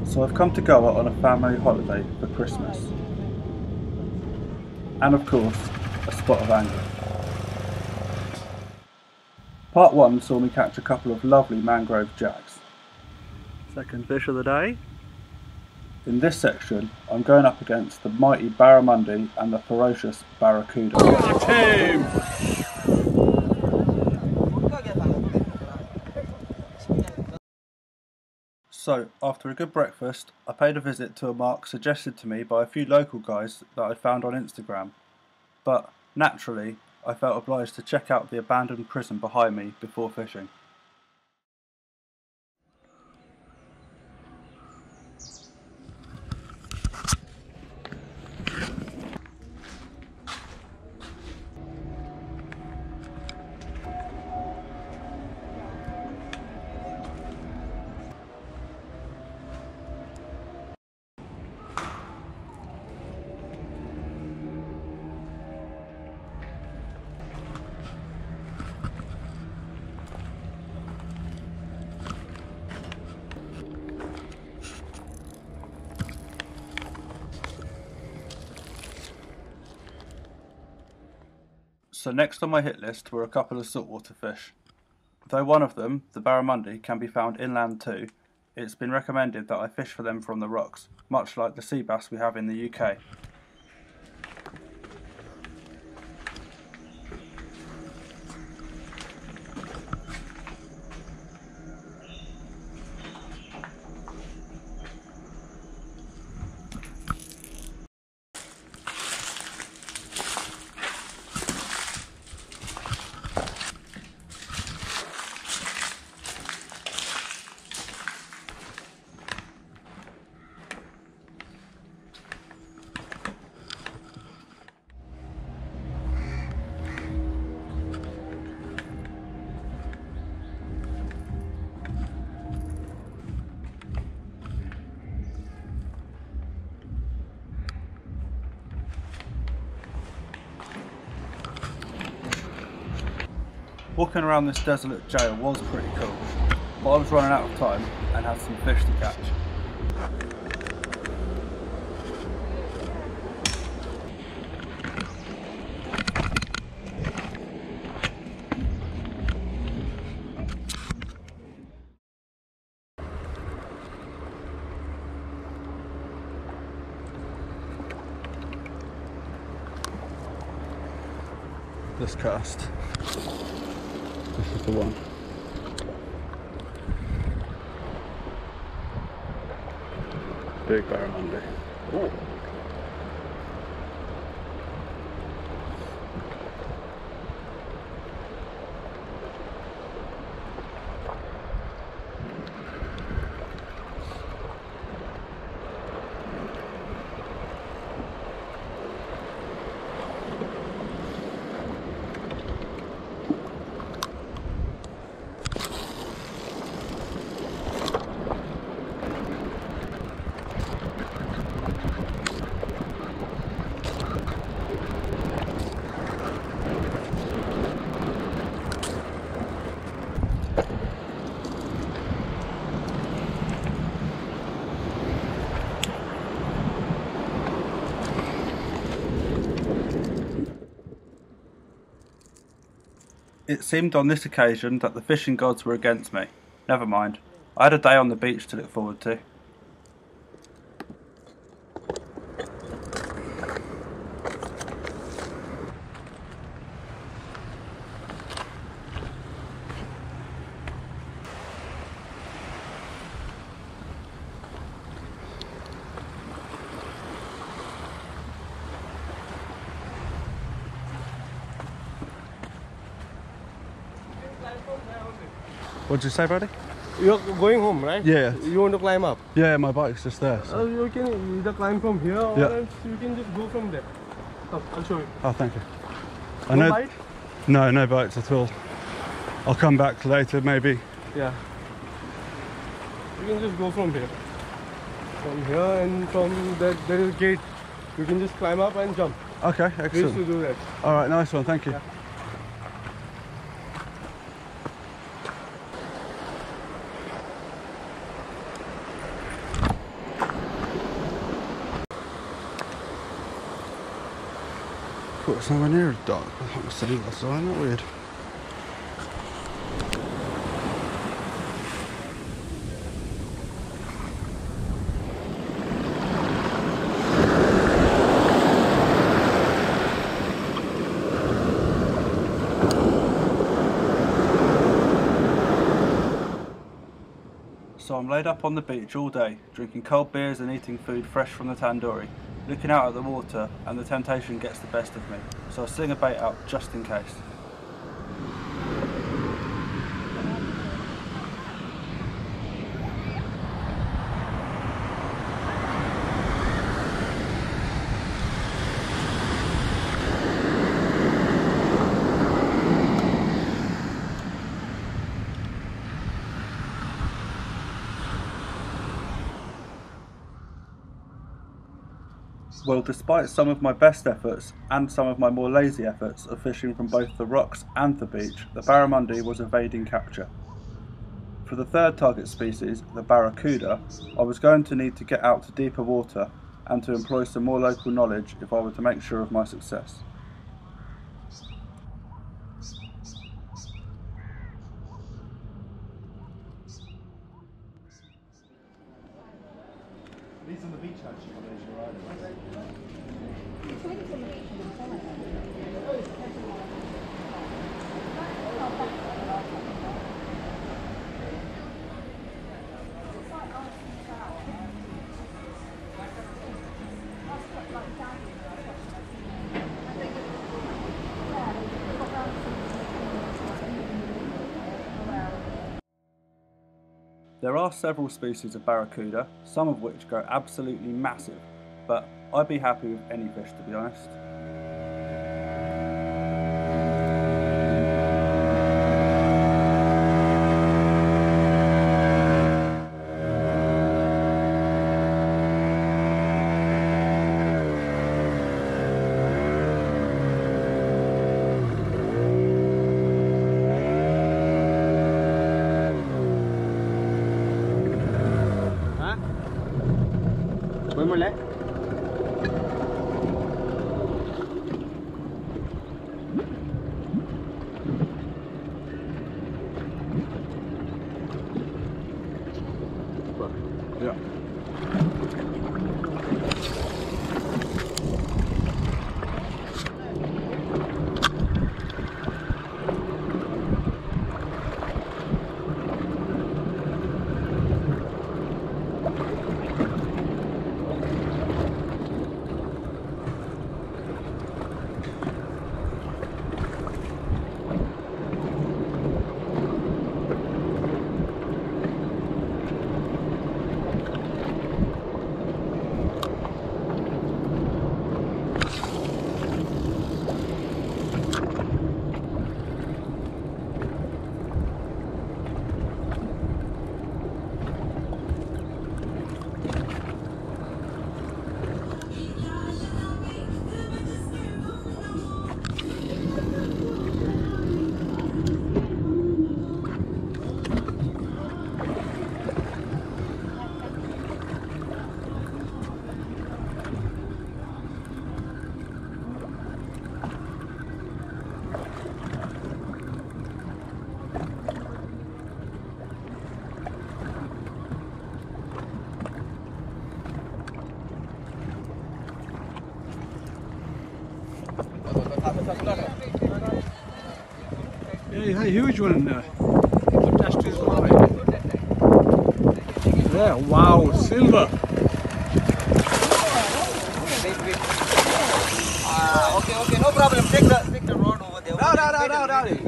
So I've come to Goa on a family holiday for Christmas. And of course, a spot of angling. Part 1 saw me catch a couple of lovely mangrove jacks. Second fish of the day. In this section, I'm going up against the mighty barramundi and the ferocious barracuda. So, after a good breakfast, I paid a visit to a mark suggested to me by a few local guys that I found on Instagram. But, naturally, I felt obliged to check out the abandoned prison behind me before fishing. So next on my hit list were a couple of saltwater fish. Though one of them, the barramundi, can be found inland too, it's been recommended that I fish for them from the rocks, much like the sea bass we have in the UK. Walking around this desolate jail was pretty cool, but I was running out of time and had some fish to catch. This cast. This is the one. Big barramundi. Ooh. It seemed on this occasion that the fishing gods were against me. Never mind. I had a day on the beach to look forward to. What'd you say, buddy? You're going home, right? Yeah. You want to climb up? Yeah, my bike's just there. So. You can either climb from here or else you can just go from there. Come, I'll show you. Oh, thank you. No bite? No, no bites at all. I'll come back later, maybe. Yeah. You can just go from here. From here, and from that there is a gate. You can just climb up and jump. Okay, We used to excellent. do that. Alright, nice one, thank you. Yeah. put us nowhere near a dock. I think we're sitting outside, isn't that weird? So I'm laid up on the beach all day, drinking cold beers and eating food fresh from the tandoori, looking out at the water, and the temptation gets the best of me, so I sling a bait out just in case. Well, despite some of my best efforts and some of my more lazy efforts of fishing from both the rocks and the beach, the barramundi was evading capture. For the third target species, the barracuda, I was going to need to get out to deeper water and to employ some more local knowledge if I were to make sure of my success. These on the beach actually, There are several species of barracuda, some of which go absolutely massive, but I'd be happy with any fish, to be honest. Mulai? Yeah. Yeah, a huge one in there. Yeah, wow, silver. Okay, no problem. Take the rod over there. No.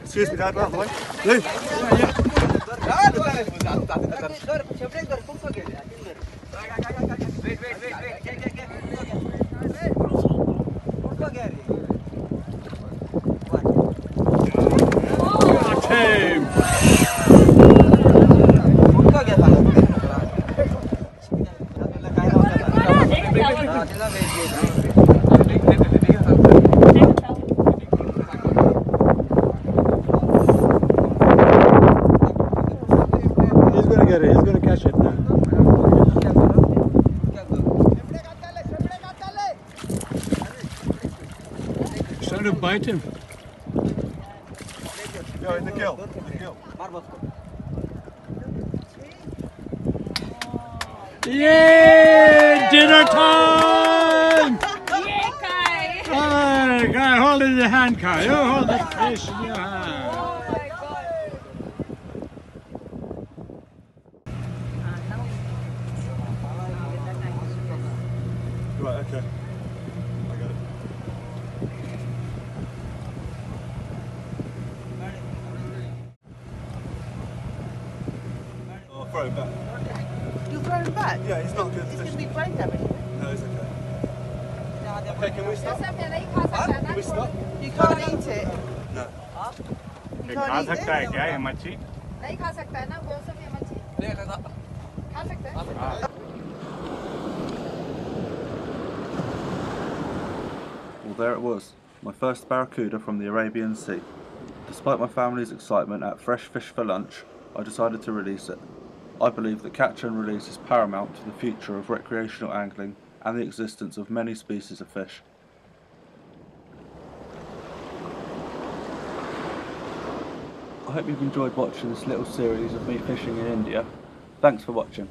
Excuse me, Dad, what? Wait. to bite him. Yo, in the gill. In the gill. Yay! Dinner time! Yay, Kai! Hey, Kai, hold it in your hand, Kai. You hold the fish in your hand. Oh my god. Right, okay. I got it. Oh, I'll throw it back. You throw him back? Yeah, he's not good It's fish. going to be brain damage. No, it's okay. Okay, can we stop? Can Can we stop? You can't eat it. No. You can't eat it. क्या ये मच्छी? नहीं खा सकता है ना वो सब ये मच्छी खा सकता है Well, there it was, my first barracuda from the Arabian Sea. Despite my family's excitement at fresh fish for lunch, I decided to release it. I believe that catch and release is paramount to the future of recreational angling and the existence of many species of fish. I hope you've enjoyed watching this little series of me fishing in India. Thanks for watching.